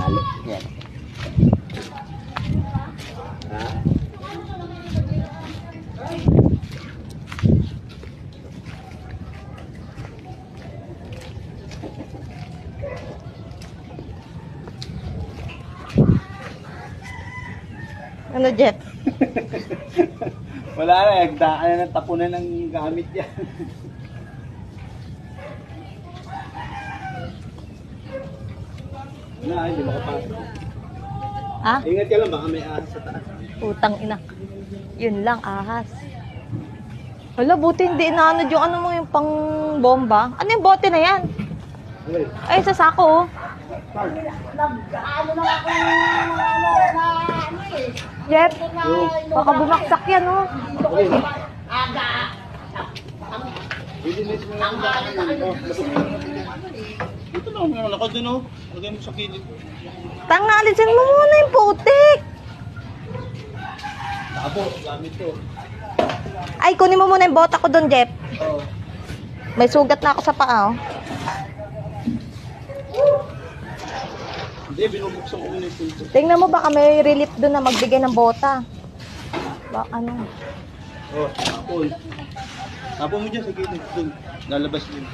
tali. Yan. Ha? Ano, Jeff? Wala na, nagdaan na ng tapunan ng gamit yan. Wala, hindi makapasok. Ah? Ingat ka lang, baka may ahas sa taas. Utang ina. Yun lang, ahas. Wala, buti hindi inaanod yung ano mo, yung pang bomba. Ano yung bote na yan? Okay. Ay, sa sako, oh. Jeff, baka bumaksak yan, oh. Okay. Bidinis mo lang dito lang naman ako dun, oh. Lagay mo sa kilid. Alisin mo muna yung putik. Tabo, gamit to. Ay, kunin mo muna yung bota ko doon, Jeff. Oo. May sugat na ako sa paa, oh. Hindi, binubuksan ko muna yung pinto. Tingnan mo, baka may relief doon na magbigay ng bota. Ano? Oh, tapon. Tapon mo dyan sa gilid. Dun. Lalabas din.